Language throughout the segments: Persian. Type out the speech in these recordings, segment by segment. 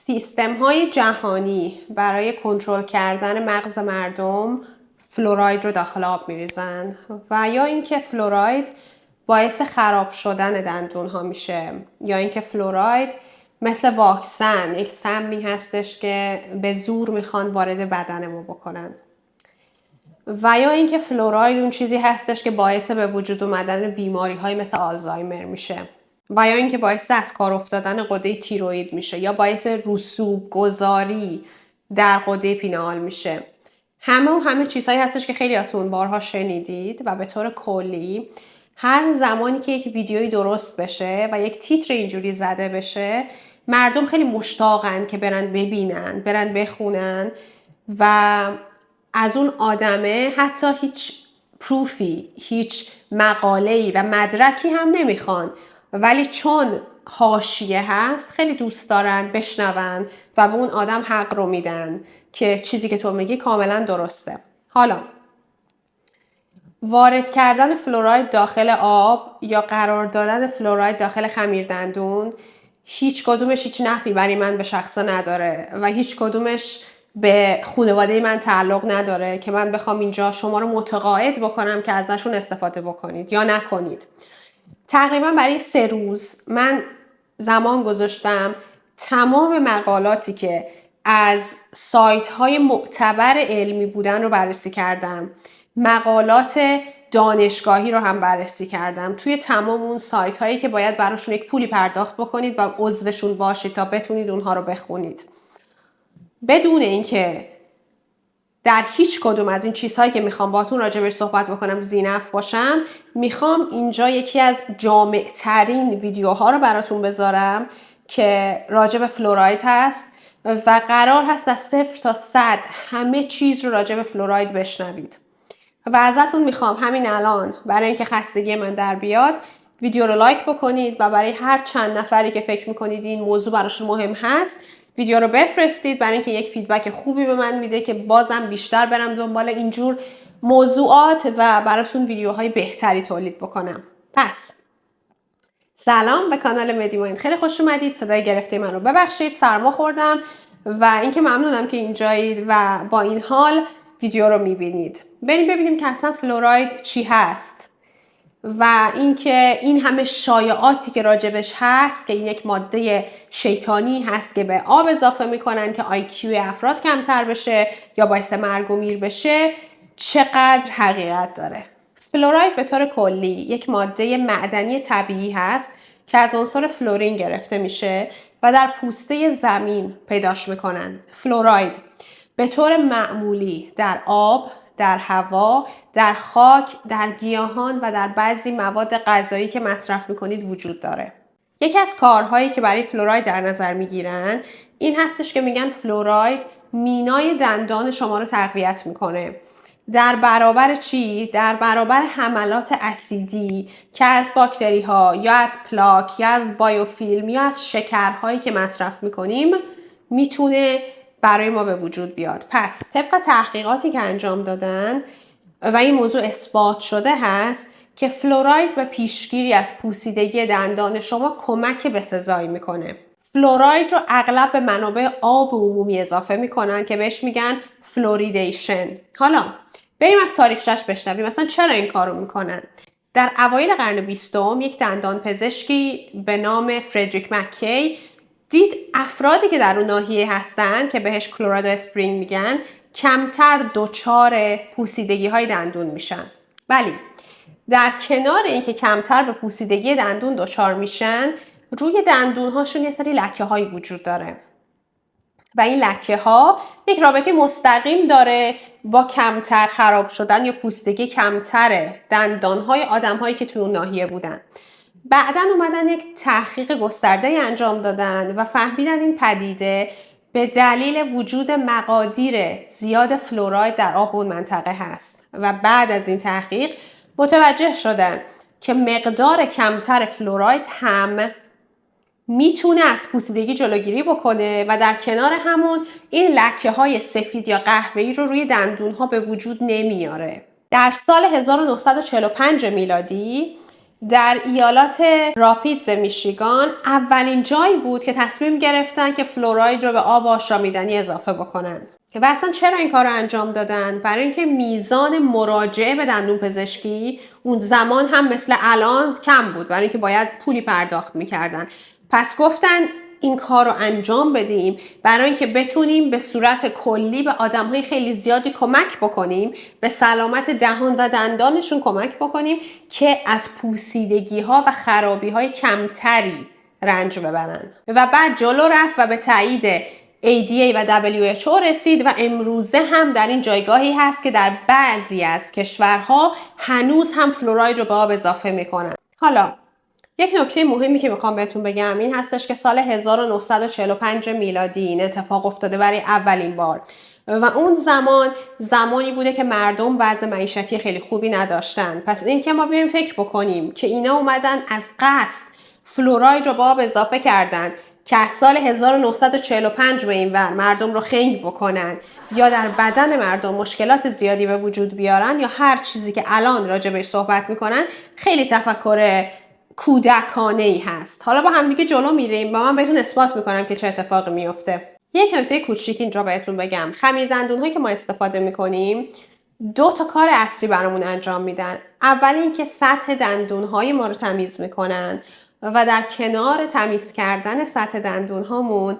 سیستم‌های جهانی برای کنترل کردن مغز مردم فلوراید رو داخل آب می‌ریزن و یا اینکه فلوراید باعث خراب شدن دندون‌ها میشه، یا اینکه فلوراید مثل واکسن یک سمی هستش که به زور میخوان وارد بدن ما بکنن، و یا اینکه فلوراید اون چیزی هستش که باعث به وجود اومدن بیماری‌های مثل آلزایمر میشه، و یا اینکه باعث از کار افتادن غده تیروئید میشه، یا باعث رسوب گذاری در غده پینهال میشه. همه چیزهایی هستش که خیلی از اون بارها شنیدید و به طور کلی هر زمانی که یک ویدیویی درست بشه و یک تیتر اینجوری زده بشه، مردم خیلی مشتاقن که برن ببینن، برن بخونن و از اون آدمه حتی هیچ پروفی، هیچ مقاله‌ای و مدرکی هم نمیخوان، ولی چون حاشیه هست خیلی دوست دارن بشنون و به اون آدم حق رو میدن که چیزی که تو میگی کاملا درسته. حالا وارد کردن فلوراید داخل آب یا قرار دادن فلوراید داخل خمیردندون هیچ کدومش هیچ نفعی برای من به شخصا نداره و هیچ کدومش به خانواده من تعلق نداره که من بخوام اینجا شما رو متقاعد بکنم که ازشون استفاده بکنید یا نکنید. تقریبا برای 3 روز من زمان گذاشتم تمام مقالاتی که از سایت های معتبر علمی بودن رو بررسی کردم، مقالات دانشگاهی رو هم بررسی کردم توی تمام اون سایت هایی که باید براشون یک پولی پرداخت بکنید و عضوشون باشید تا بتونید اونها رو بخونید، بدون اینکه در هیچ کدوم از این چیزهایی که میخوام باهاتون راجبش صحبت بکنم ذی‌نفع باشم. میخوام اینجا یکی از جامع ترین ویدیوها رو براتون بذارم که راجب فلوراید هست و قرار هست از 0 تا 100 همه چیز رو راجب فلوراید بشنوید و ازتون میخوام همین الان برای اینکه خستگی من در بیاد ویدیو رو لایک بکنید و برای هر چند نفری که فکر میکنید این موضوع براشون مهم هست ویدیو رو بفرستید، برای اینکه یک فیدبک خوبی به من میده که بازم بیشتر برم دنبال اینجور موضوعات و براتون ویدیوهای بهتری تولید بکنم. پس سلام به کانال مدیمایند، خیلی خوش اومدید. صدای گرفته من رو ببخشید، سرما خوردم و اینکه ممنونم که اینجایید و با این حال ویدیو رو میبینید. بریم ببینیم که اصلا فلوراید چی هست و اینکه این همه شایعاتی که راجبش هست که این یک ماده شیطانی هست که به آب اضافه میکنن که IQ افراد کمتر بشه یا باعث مرگ و میر بشه چقدر حقیقت داره. فلوراید به طور کلی یک ماده معدنی طبیعی هست که از عنصر فلورین گرفته میشه و در پوسته زمین پیداش میکنن. فلوراید به طور معمولی در آب، در هوا، در خاک، در گیاهان و در بعضی مواد غذایی که مصرف میکنید وجود داره. یکی از کارهایی که برای فلوراید در نظر میگیرن این هستش که میگن فلوراید مینای دندان شما رو تقویت میکنه. در برابر چی؟ در برابر حملات اسیدی که از باکتری ها یا از پلاک یا از بایوفیلم یا از شکرهایی که مصرف میکنیم میتونه برای ما به وجود بیاد. پس طبق تحقیقاتی که انجام دادن و این موضوع اثبات شده هست که فلوراید به پیشگیری از پوسیدگی دندان شما کمک بسزایی میکنه. فلوراید رو اغلب به منابع آب عمومی اضافه میکنن که بهش میگن فلوریدیشن. حالا بریم از تاریخچه‌اش بشنویم مثلا چرا این کارو میکنن. در اوایل قرن 20 یک دندان پزشکی به نام فردریک مکی دید افرادی که در اون ناحیه هستن که بهش کلرادو اسپرینگ میگن کمتر دچار پوسیدگی های دندون میشن، ولی در کنار اینکه کمتر به پوسیدگی دندون دچار میشن روی دندون هاشون یه سری لکه هایی وجود داره و این لکه ها یک رابطه مستقیم داره با کمتر خراب شدن یا پوسیدگی کمتر دندان های آدم هایی که توی اون ناحیه بودن. بعداً اومدن یک تحقیق گسترده انجام دادن و فهمیدن این پدیده به دلیل وجود مقادیر زیاد فلوراید در آب اون منطقه هست و بعد از این تحقیق متوجه شدن که مقدار کمتر فلوراید هم میتونه از پوسیدگی جلوگیری بکنه و در کنار همون این لکه های سفید یا قهوه‌ای رو روی دندون ها به وجود نمیاره. در سال 1945 میلادی در ایالات راپیدز میشیگان اولین جایی بود که تصمیم گرفتن که فلوراید رو به آب آشامیدنی اضافه بکنن. و اصلا چرا این کار رو انجام دادن؟ برای اینکه میزان مراجعه به دندون پزشکی اون زمان هم مثل الان کم بود، برای اینکه باید پولی پرداخت میکردن. پس گفتن این کار رو انجام بدیم برای اینکه بتونیم به صورت کلی به آدم‌های خیلی زیادی کمک بکنیم، به سلامت دهان و دندانشون کمک بکنیم که از پوسیدگی‌ها و خرابی‌های کمتری رنج ببرن. و بعد جلو رفت و به تایید ADA و WHO رسید و امروزه هم در این جایگاهی هست که در بعضی از کشورها هنوز هم فلوراید رو به آب اضافه میکنن. حالا یک نکته مهمی که میخوام بهتون بگم این هستش که سال 1945 میلادی این اتفاق افتاده برای اولین بار و اون زمانی بوده که مردم وضع معیشتی خیلی خوبی نداشتن. پس این که ما بیایم فکر بکنیم که اینا اومدن از قصد فلوراید رو به آب اضافه کردن که از سال 1945 به این ور مردم رو خنگ بکنن یا در بدن مردم مشکلات زیادی به وجود بیارن یا هر چیزی که الان راجع بهش صحبت میکنن، خیلی تفکر کودکانه‌ای هست. حالا با هم دیگه جلو میریم و من بهتون اثبات میکنم که چه اتفاقی میفته. یک نکته کوچیک اینجا بهتون بگم، خمیر دندون‌هایی که ما استفاده میکنیم 2 کار اصلی برامون انجام میدن. اول اینکه سطح دندون‌های ما رو تمیز میکنن و در کنار تمیز کردن سطح دندون‌هامون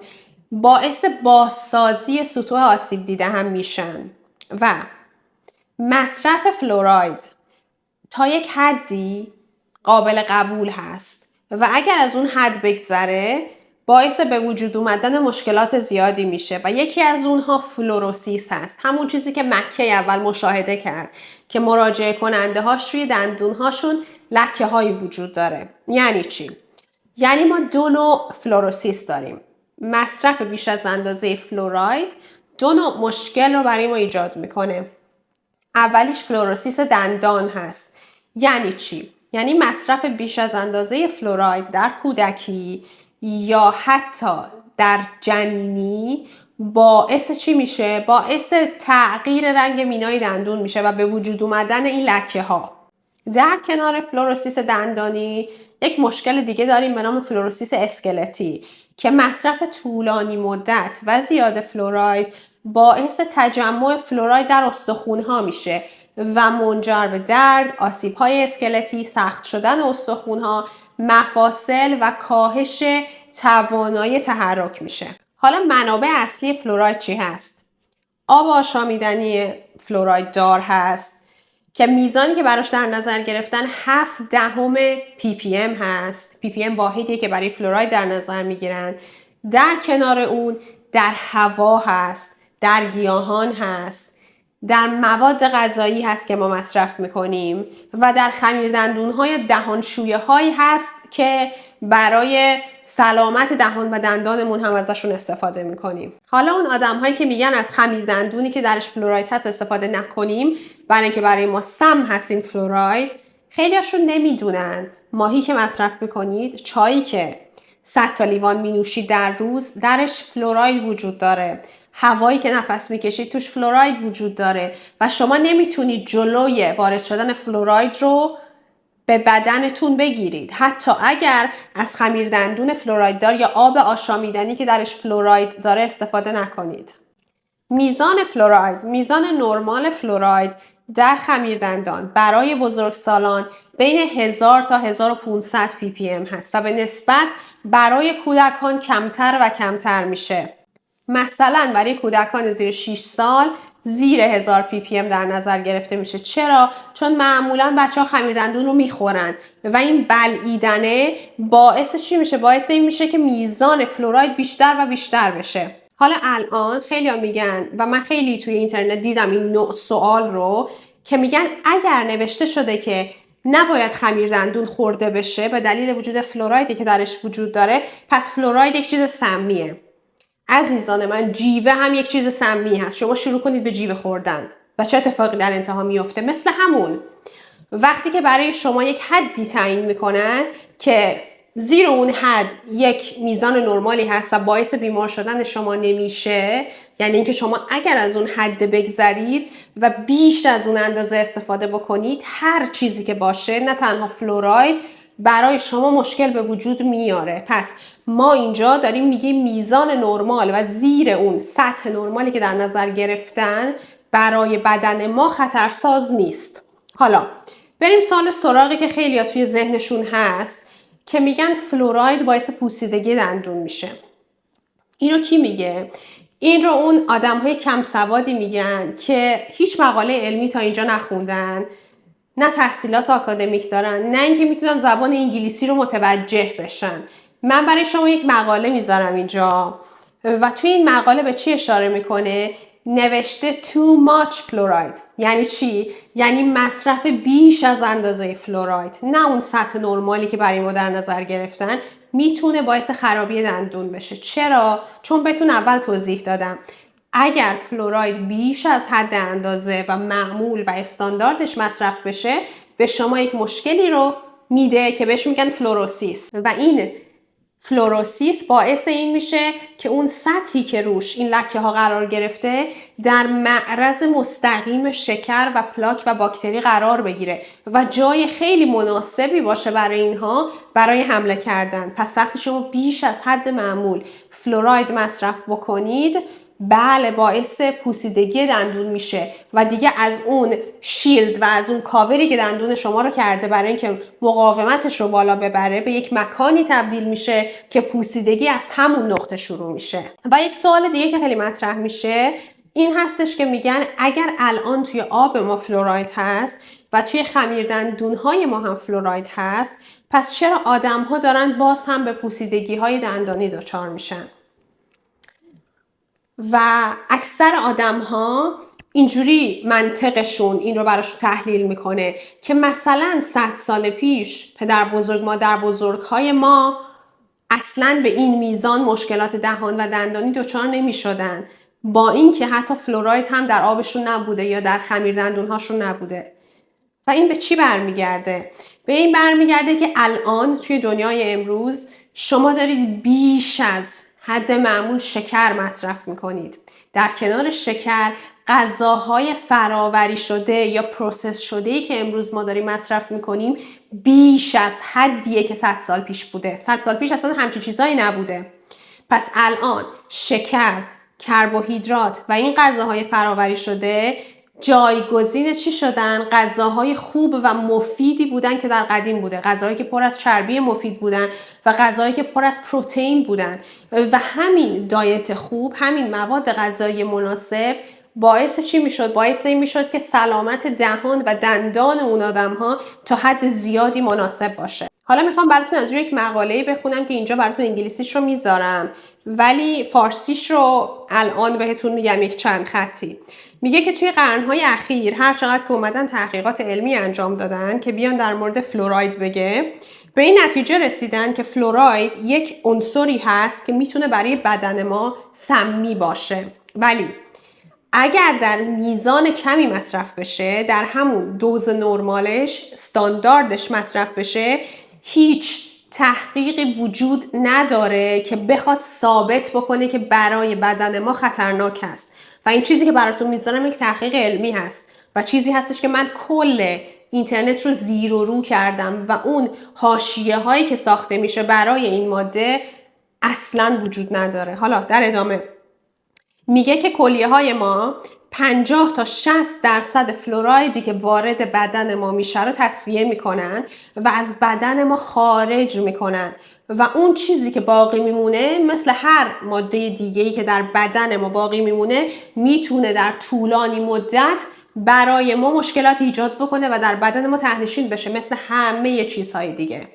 باعث بازسازی سطوح آسیب دیده هم میشن. و مصرف فلوراید تا یک حدی قابل قبول هست و اگر از اون حد بگذره باعث به وجود اومدن مشکلات زیادی میشه و یکی از اونها فلوروسیس هست، همون چیزی که مکه اول مشاهده کرد که مراجعه کننده هاش روی دندون هاشون لکه هایی وجود داره. یعنی چی؟ یعنی ما 2 نوع فلوروسیس داریم. مصرف بیش از اندازه فلوراید 2 نوع مشکل رو برای ما ایجاد میکنه. اولیش فلوروسیس دندان هست. یعنی چی؟ یعنی مصرف بیش از اندازه فلوراید در کودکی یا حتی در جنینی باعث چی میشه؟ باعث تغییر رنگ مینای دندون میشه و به وجود اومدن این لکه ها. در کنار فلوروسیس دندانی یک مشکل دیگه داریم به نام فلوروسیس اسکلتی که مصرف طولانی مدت و زیاد فلوراید باعث تجمع فلوراید در استخوان‌ها میشه و منجر به درد، آسیب‌های اسکلتی، سخت شدن استخوان‌ها، مفاصل و کاهش توانایی تحرک میشه. حالا منابع اصلی فلوراید چی هست؟ آب آشامیدنی فلوراید دار هست که میزانی که براش در نظر گرفتن 0.7 ppm هست. ppm واحدیه که برای فلوراید در نظر میگیرن. در کنار اون در هوا هست، در گیاهان هست، در مواد غذایی هست که ما مصرف میکنیم و در خمیردندون‌ها یا دهانشویه هایی هست که برای سلامت دهان و دندانمون هم ازشون استفاده میکنیم. حالا اون آدم هایی که میگن از خمیردندونی که درش فلوراید هست استفاده نکنیم برای اینکه برای ما سم هست این فلوراید، خیلیاشون نمیدونن ماهی که مصرف میکنید، چایی که 100 تا لیوان مینوشید در روز درش فلوراید وجود داره، هوایی که نفس میکشید توش فلوراید وجود داره و شما نمیتونید جلوی وارد شدن فلوراید رو به بدنتون بگیرید، حتی اگر از خمیردندون فلوراید دار یا آب آشامیدنی که درش فلوراید داره استفاده نکنید. میزان فلوراید، میزان نرمال فلوراید در خمیردندان برای بزرگسالان بین 1000 تا 1500 ppm هست و به نسبت برای کودکان کمتر و کمتر میشه. مثلا برای کودکان زیر 6 سال زیر 1000 ppm در نظر گرفته میشه. چرا؟ چون معمولا بچه ها خمیردندون رو میخورن و این بلعیدنه باعث چی میشه؟ باعث این میشه که میزان فلوراید بیشتر و بیشتر بشه. حالا الان خیلی ها میگن و من خیلی توی اینترنت دیدم این نوع سوال رو که میگن اگر نوشته شده که نباید خمیردندون خورده بشه به دلیل وجود فلورایدی که درش وجود داره، پس فلوراید یک چیز سمیه. عزیزان من، جیوه هم یک چیز سمی هست. شما شروع کنید به جیوه خوردن و چه اتفاقی در انتها میفته؟ مثل همون وقتی که برای شما یک حدی تعیین میکنن که زیر اون حد یک میزان نرمالی هست و باعث بیمار شدن شما نمیشه، یعنی اینکه شما اگر از اون حد بگذرید و بیش از اون اندازه استفاده بکنید، هر چیزی که باشه، نه تنها فلوراید برای شما مشکل به وجود میاره. پس ما اینجا داریم میگیم میزان نرمال و زیر اون سطح نرمالی که در نظر گرفتن برای بدن ما خطرساز نیست. حالا بریم سراغی که خیلی ها توی ذهنشون هست که میگن فلوراید باعث پوسیدگی دندون میشه. اینو کی میگه؟ این رو اون آدم‌های کم سوادی میگن که هیچ مقاله علمی تا اینجا نخوندن، نه تحصیلات آکادمیک دارن، نه اینکه میتونن زبان انگلیسی رو متوجه بشن. من برای شما یک مقاله میذارم اینجا و توی این مقاله به چی اشاره میکنه؟ نوشته too much fluoride. یعنی چی؟ یعنی مصرف بیش از اندازه فلوراید، نه اون سطح نرمالی که برای ما در نظر گرفتن، میتونه باعث خرابی دندون بشه. چرا؟ چون بهتون اول توضیح دادم اگر فلوراید بیش از حد اندازه و معمول و استانداردش مصرف بشه به شما یک مشکلی رو میده که بهش میگن فلوروسیس و این فلوروسیس باعث این میشه که اون سطحی که روش این لکه ها قرار گرفته در معرض مستقیم شکر و پلاک و باکتری قرار بگیره و جای خیلی مناسبی باشه برای اینها برای حمله کردن. پس وقتی شما بیش از حد معمول فلوراید مصرف بکنید بله باعث پوسیدگی دندون میشه و دیگه از اون شیلد و از اون کاوری که دندون شما رو کرده برای اینکه مقاومتش رو بالا ببره به یک مکانی تبدیل میشه که پوسیدگی از همون نقطه شروع میشه. و یک سوال دیگه که خیلی مطرح میشه این هستش که میگن اگر الان توی آب ما فلوراید هست و توی خمیر دندونهای ما هم فلوراید هست پس چرا آدم‌ها دارن باز هم به پوسیدگی‌های دندانی دچار میشن؟ و اکثر آدم ها اینجوری منطقشون این رو براشون تحلیل میکنه که مثلا 100 سال پیش پدر بزرگ مادر بزرگ های ما اصلاً به این میزان مشکلات دهان و دندانی دچار نمی شدن با اینکه حتی فلوراید هم در آبشون نبوده یا در خمیر دندون هاشون نبوده. و این به چی برمیگرده؟ به این برمیگرده که الان توی دنیای امروز شما دارید بیش از حد معمول شکر مصرف میکنید. در کنار شکر غذاهای فراوری شده یا پروسس شده‌ای که امروز ما داریم مصرف میکنیم بیش از حدیه که 100 سال پیش بوده. 100 سال پیش اصلا همچین چیزایی نبوده. پس الان شکر، کربوهیدرات و این غذاهای فراوری شده جایگزین چی شدن؟ غذاهای خوب و مفیدی بودن که در قدیم بوده، غذاهایی که پر از چربی مفید بودن و غذاهایی که پر از پروتئین بودن و همین دایت خوب، همین مواد غذایی مناسب باعث چی میشد؟ باعث این میشد که سلامت دهان و دندان اون آدم‌ها تا حد زیادی مناسب باشه. حالا میخوام براتون از روی یک مقاله‌ای بخونم که اینجا براتون انگلیسیش رو میذارم ولی فارسیش رو الان بهتون میگم یک چند خطی. میگه که توی قرن‌های اخیر هر چقدر که اومدن تحقیقات علمی انجام دادن که بیان در مورد فلوراید بگه به این نتیجه رسیدن که فلوراید یک عنصری هست که میتونه برای بدن ما سمی باشه ولی اگر در میزان کمی مصرف بشه در همون دوز نرمالش استانداردش مصرف بشه هیچ تحقیقی وجود نداره که بخواد ثابت بکنه که برای بدن ما خطرناک است و این چیزی که براتون میذارم یک تحقیق علمی هست و چیزی هستش که من کل اینترنت رو زیر و رو کردم و اون حاشیه هایی که ساخته میشه برای این ماده اصلاً وجود نداره. حالا در ادامه میگه که کلیه های ما 50 تا 60% فلورایدی که وارد بدن ما میشه رو تصفیه میکنن و از بدن ما خارج میکنن و اون چیزی که باقی میمونه مثل هر ماده دیگه‌ای که در بدن ما باقی میمونه میتونه در طولانی مدت برای ما مشکلات ایجاد بکنه و در بدن ما ته‌نشین بشه مثل همه چیزهای دیگه.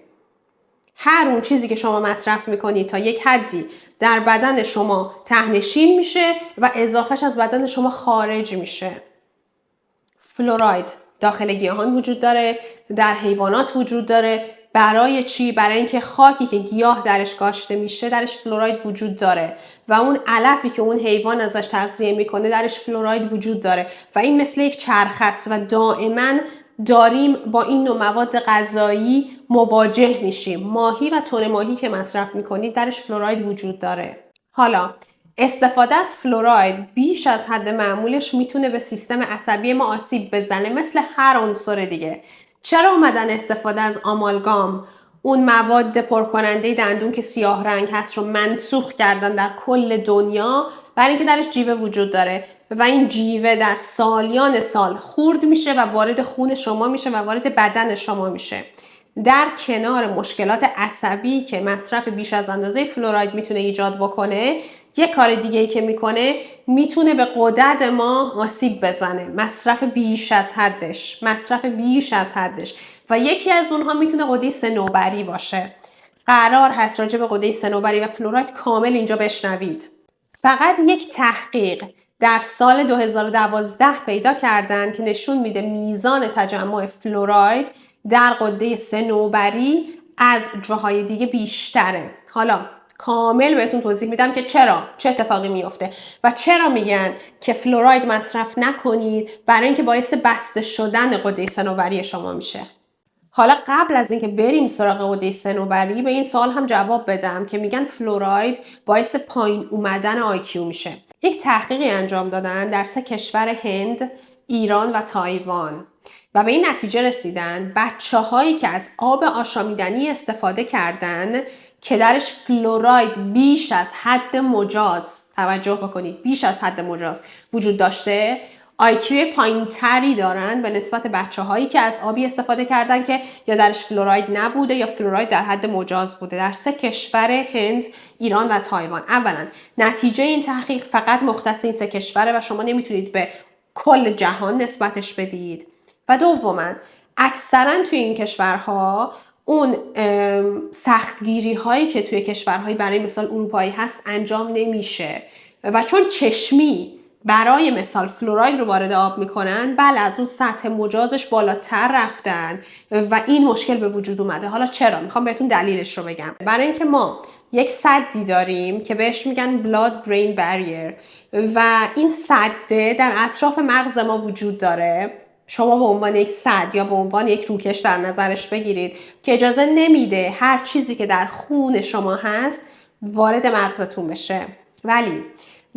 هر اون چیزی که شما مصرف میکنید تا یک حدی در بدن شما ته‌نشین میشه و اضافهش از بدن شما خارج میشه. فلوراید داخل گیاهان وجود داره، در حیوانات وجود داره. برای چی؟ برای اینکه خاکی که گیاه درش کاشته میشه درش فلوراید وجود داره و اون علفی که اون حیوان ازش تغذیه میکنه درش فلوراید وجود داره و این مثل یک چرخ است و دائما داریم با این نوع مواد غذایی مواجه میشیم. ماهی و تن ماهی که مصرف میکنید درش فلوراید وجود داره. حالا استفاده از فلوراید بیش از حد معمولش میتونه به سیستم عصبی ما آسیب بزنه مثل هر عنصر دیگه. چرا اومدن استفاده از آمالگام اون مواد پرکننده دندون که سیاه رنگ هست رو منسوخ کردن در کل دنیا، برای اینکه درش جیوه وجود داره و این جیوه در سالیان سال خورد میشه و وارد خون شما میشه و وارد بدن شما میشه. در کنار مشکلات عصبی که مصرف بیش از اندازه فلوراید میتونه ایجاد بکنه، یک کار دیگه ای که میکنه میتونه به غدد ما آسیب بزنه. مصرف بیش از حدش و یکی از اونها میتونه غده صنوبری باشه. قرار هست راجع به غده صنوبری و فلوراید کامل اینجا بشنوید. فقط یک تحقیق در سال 2012 پیدا کردن که نشون میده میزان تجمع فلوراید در غده صنوبری از جاهای دیگه بیشتره. حالا کامل بهتون توضیح میدم که چرا، چه اتفاقی میفته و چرا میگن که فلوراید مصرف نکنید، برای اینکه باعث بسته شدن غده صنوبری شما میشه. حالا قبل از اینکه بریم سراغ غده صنوبری، به این سوال هم جواب بدم که میگن فلوراید باعث پایین اومدن IQ میشه. یک تحقیقی انجام دادن در 3 کشور هند، ایران و تایوان و به این نتیجه رسیدن بچه‌هایی که از آب آشامیدنی استفاده کردن که درش فلوراید بیش از حد مجاز، توجه بکنید، بیش از حد مجاز وجود داشته، IQ پایین تری دارن به نسبت بچه هایی که از آبی استفاده کردن که یا درش فلوراید نبوده یا فلوراید در حد مجاز بوده، در 3 کشور هند، ایران و تایوان. اولا نتیجه این تحقیق فقط مختص این 3 کشوره و شما نمیتونید به کل جهان نسبتش بدید. و دوما اکثرا توی این کشورها اون سختگیری هایی که توی کشورهای برای مثال اروپایی هست انجام نمیشه و چون چشمی برای مثال فلوراید رو وارد آب میکنن، بله از اون سطح مجازش بالاتر رفتن و این مشکل به وجود اومده. حالا چرا؟ میخوام بهتون دلیلش رو بگم. برای اینکه ما یک سدی داریم که بهش میگن blood brain barrier و این سده در اطراف مغز ما وجود داره. شما به عنوان یک سد یا به عنوان یک روکش در نظرش بگیرید که اجازه نمیده هر چیزی که در خون شما هست وارد مغزتون بشه. ولی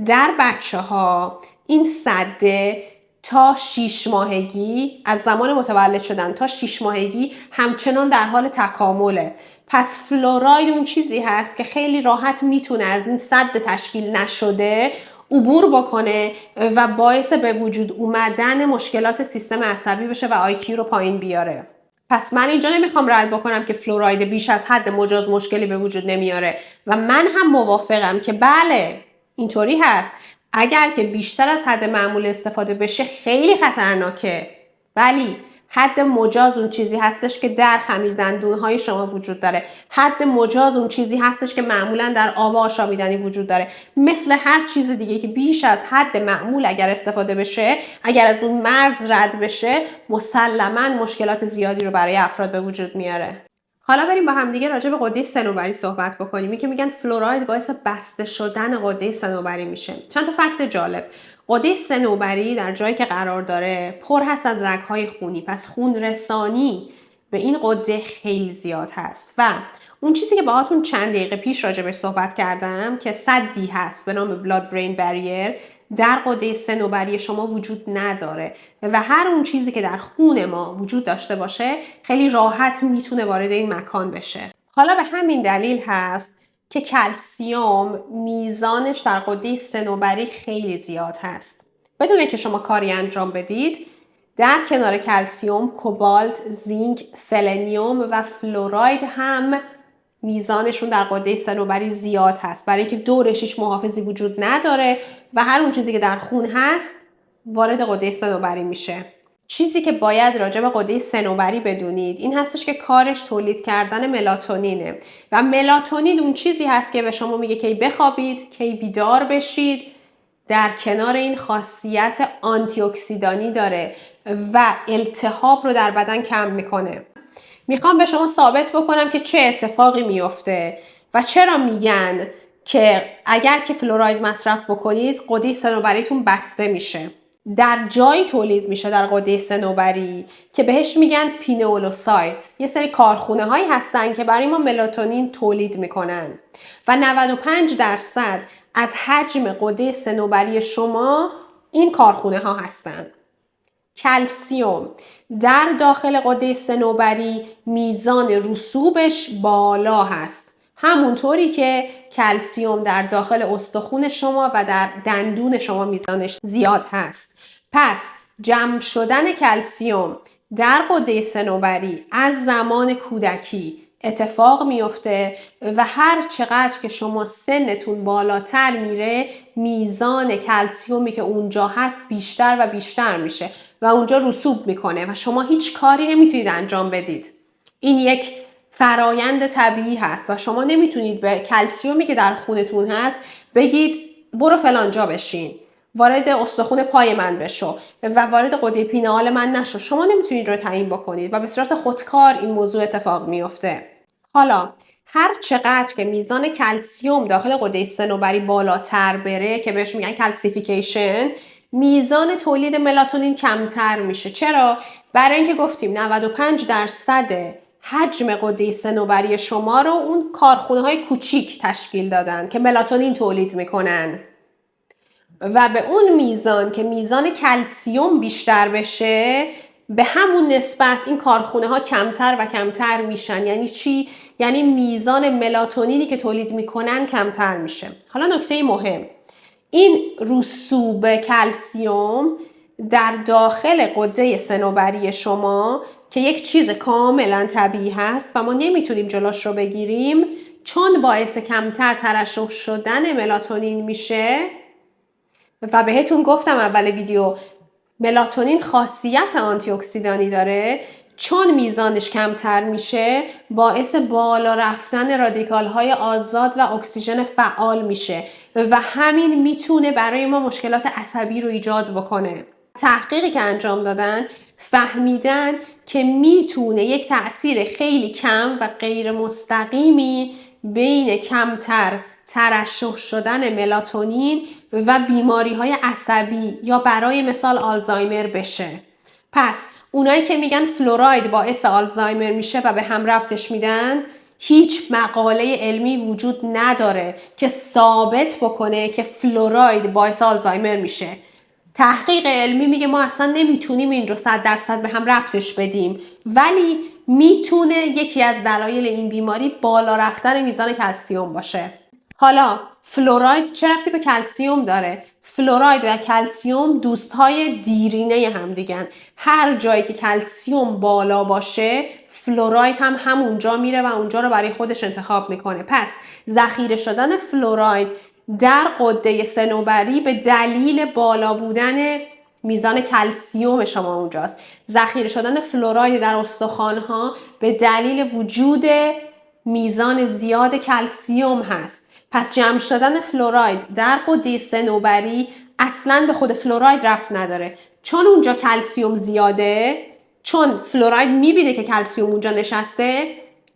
در بچه ها این سده تا 6 ماهگی، از زمان متولد شدن تا 6 ماهگی همچنان در حال تکامله. پس فلوراید اون چیزی هست که خیلی راحت میتونه از این سد تشکیل نشده عبور بکنه و باعث به وجود اومدن مشکلات سیستم عصبی بشه و IQ رو پایین بیاره. پس من اینجا نمیخوام رد بکنم که فلوراید بیش از حد مجاز مشکلی به وجود نمیاره و من هم موافقم که بله اینطوری هست، اگر که بیشتر از حد معمول استفاده بشه خیلی خطرناکه، ولی حد مجاز اون چیزی هستش که در خمیر دندونهای شما وجود داره. حد مجاز اون چیزی هستش که معمولا در آب آشامیدنی وجود داره. مثل هر چیز دیگه که بیش از حد معمول اگر استفاده بشه، اگر از اون مرز رد بشه، مسلماً مشکلات زیادی رو برای افراد به وجود میاره. حالا بریم با هم دیگه راجع به غده صنوبری صحبت بکنیم. این که میگن فلوراید باعث بسته شدن غده صنوبری میشه. چند تا فکت جالب. غده صنوبری در جایی که قرار داره پر هست از رگ‌های خونی، پس خون رسانی به این غده خیلی زیاد هست و اون چیزی که باهاتون چند دقیقه پیش راجع بهش صحبت کردم که سدی هست به نام blood brain barrier در غده صنوبری شما وجود نداره و هر اون چیزی که در خون ما وجود داشته باشه خیلی راحت میتونه وارد این مکان بشه. حالا به همین دلیل هست که کلسیوم میزانش در غده صنوبری خیلی زیاد هست. بدون که شما کاری انجام بدید، در کنار کلسیوم، کوبالت، زینک، سلنیوم و فلوراید هم میزانشون در غده صنوبری زیاد هست، برای اینکه دورش هیچ محافظی وجود نداره و هر اون چیزی که در خون هست وارد غده صنوبری میشه. چیزی که باید راجع به غده صنوبری بدونید این هستش که کارش تولید کردن ملاتونینه و ملاتونین اون چیزی هست که به شما میگه کی بخوابید، کی بیدار بشید. در کنار این خاصیت آنتی اکسیدانی داره و التهاب رو در بدن کم میکنه. میخوام به شما ثابت بکنم که چه اتفاقی میفته و چرا میگن که اگر که فلوراید مصرف بکنید غده صنوبریتون بسته میشه. در جایی تولید میشه در غده صنوبری که بهش میگن پینئولوسایت. یه سری کارخونه هایی هستن که برای ما ملاتونین تولید میکنن و 95% از حجم غده صنوبری شما این کارخونه ها هستن. کلسیم در داخل غده صنوبری میزان رسوبش بالا هست، همونطوری که کلسیم در داخل استخوان شما و در دندون شما میزانش زیاد هست. پس جمع شدن کلسیم در غده صنوبری از زمان کودکی اتفاق میفته و هر چقدر که شما سنتون بالاتر میره میزان کلسیومی که اونجا هست بیشتر و بیشتر میشه و اونجا رسوب میکنه و شما هیچ کاری نمیتونید انجام بدید. این یک فرایند طبیعی هست و شما نمیتونید به کلسیومی که در خونتون هست بگید برو فلان جا بشین، وارد استخوان پای من بشو و وارد غده پینال من نشو. شما نمیتونید رو تعیین بکنید و به صورت خودکار این موضوع اتفاق میفته. حالا هر چقدر که میزان کلسیم داخل غده صنوبری بالاتر بره که بهش میگن کلسیفیکیشن، میزان تولید ملاتونین کمتر میشه. چرا؟ برای اینکه گفتیم 95% حجم غده صنوبری شما رو اون کارخونه‌های کوچیک تشکیل دادن که ملاتونین تولید میکنن و به اون میزان که میزان کلسیم بیشتر بشه به همون نسبت این کارخونه ها کمتر و کمتر میشن. یعنی چی؟ یعنی میزان ملاتونینی که تولید میکنن کمتر میشه. حالا نکته مهم، این رسوب کلسیم در داخل غده صنوبری شما که یک چیز کاملا طبیعی هست و ما نمیتونیم جلوش رو بگیریم، چون باعث کمتر ترشح شدن ملاتونین میشه و بهتون گفتم اول ویدیو ملاتونین خاصیت آنتی اکسیدانی داره، چون میزانش کمتر میشه باعث بالا رفتن رادیکال های آزاد و اکسیژن فعال میشه و همین میتونه برای ما مشکلات عصبی رو ایجاد بکنه. تحقیقی که انجام دادن فهمیدن که میتونه یک تأثیر خیلی کم و غیر مستقیمی بین کمتر ترشح شدن ملاتونین و بیماری های عصبی یا برای مثال آلزایمر بشه. پس اونایی که میگن فلوراید باعث آلزایمر میشه و به هم ربطش میدن، هیچ مقاله علمی وجود نداره که ثابت بکنه که فلوراید باعث آلزایمر میشه. تحقیق علمی میگه ما اصلا نمیتونیم این رو 100% به هم ربطش بدیم، ولی میتونه یکی از دلایل این بیماری بالا رفتن میزان کلسیم باشه. حالا فلوراید چه ربطی به کلسیم داره؟ فلوراید و کلسیم دوستای دیرینه هم دیگن. هر جایی که کلسیم بالا باشه فلوراید هم همونجا میره و اونجا رو برای خودش انتخاب میکنه. پس ذخیره شدن فلوراید در غده صنوبری به دلیل بالا بودن میزان کلسیم شما اونجاست. ذخیره شدن فلوراید در استخوان‌ها به دلیل وجود میزان زیاد کلسیم هست. پس جمع شدن فلوراید در غده صنوبری اصلاً به خود فلوراید ربط نداره، چون اونجا کلسیم زیاده، چون فلوراید میبینه که کلسیم اونجا نشسته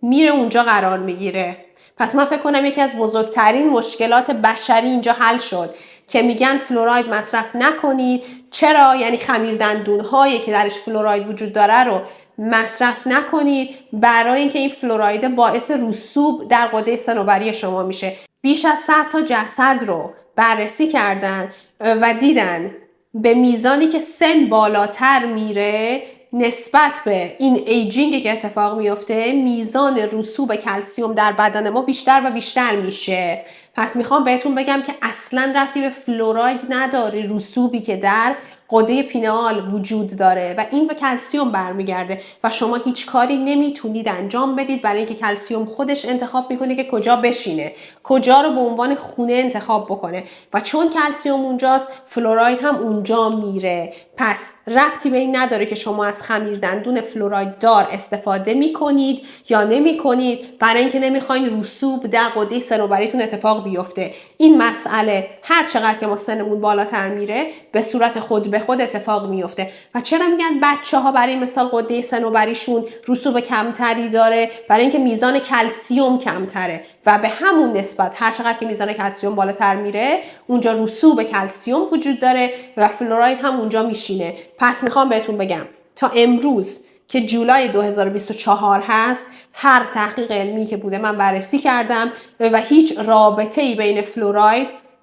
میره اونجا قرار میگیره. پس من فکر کنم یکی از بزرگترین مشکلات بشری اینجا حل شد که میگن فلوراید مصرف نکنید. چرا؟ یعنی خمیر دندون هایی که درش فلوراید وجود داره رو مصرف نکنید، برای اینکه این فلوراید باعث رسوب در غده صنوبری شما میشه. بیش از 100 تا جسد رو بررسی کردن و دیدن به میزانی که سن بالاتر میره نسبت به این ایجینگی که اتفاق میفته میزان رسوب کلسیم در بدن ما بیشتر و بیشتر میشه. پس میخوام بهتون بگم که اصلا ربطی به فلوراید نداره رسوبی که در غده پینال وجود داره و این به کلسیم برمیگرده و شما هیچ کاری نمیتونید انجام بدید برای اینکه کلسیم خودش انتخاب میکنه که کجا بشینه، کجا رو به عنوان خونه انتخاب بکنه و چون کلسیم اونجاست فلوراید هم اونجا میره. پس ربطی به این نداره که شما از خمیر دندون فلوراید دار استفاده میکنید یا نمیکنید برای اینکه نمیخواین رسوب در غده صنوبریتون اتفاق بیفته. این مسئله هر چقدر که ما سنمون بالاتر میره به صورت خود به خود اتفاق میفته. و چرا میگن بچه‌ها برای مثال غده صنوبریشون رسوب کمتری داره؟ برای اینکه میزان کلسیم کمتره و به همون نسبت هر چقدر که میزان کلسیم بالاتر میره اونجا رسوب کلسیم وجود داره و فلوراید هم اونجا میشینه. پس میخوام بهتون بگم تا امروز که جولای 2024 هست هر تحقیق علمی که بوده من بررسی کردم و هیچ رابطه‌ای بین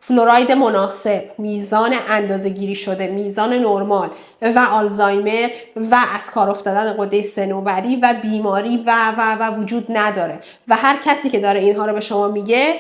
فلوراید مناسب، میزان اندازه‌گیری شده، میزان نرمال و آلزایمر و از کار افتادن غده صنوبری و بیماری و وجود نداره و هر کسی که داره اینها رو به شما میگه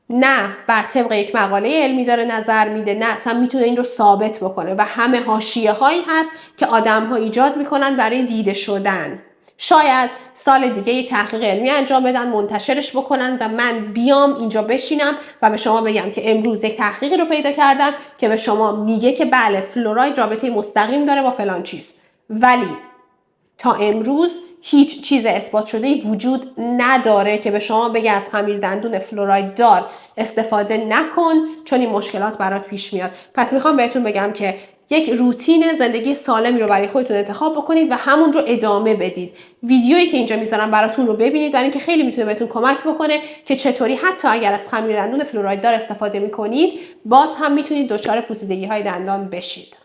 نه بر طبق یک مقاله علمی داره نظر میده، نه اصلا میتونه این رو ثابت بکنه و همه حاشیه هایی هست که آدم ها ایجاد میکنن برای دیده شدن. شاید سال دیگه یک تحقیق علمی انجام بدن، منتشرش بکنن و من بیام اینجا بشینم و به شما بگم که امروز یک تحقیقی رو پیدا کردم که به شما میگه که بله فلوراید رابطه مستقیم داره با فلان چیز، ولی تا امروز هیچ چیز اثبات شده وجود نداره که به شما بگه از خمیر دندون فلوراید دار استفاده نکن چون این مشکلات برات پیش میاد. پس میخوام بهتون بگم که یک روتین زندگی سالمی رو برای خودتون انتخاب بکنید و همون رو ادامه بدید. ویدیویی که اینجا میذارم براتون رو ببینید برای اینکه خیلی میتونه بهتون کمک بکنه که چطوری حتی اگر از خمیر دندون فلوراید دار استفاده میکنید باز هم میتونید دچار پوسیدگی های دندان بشید.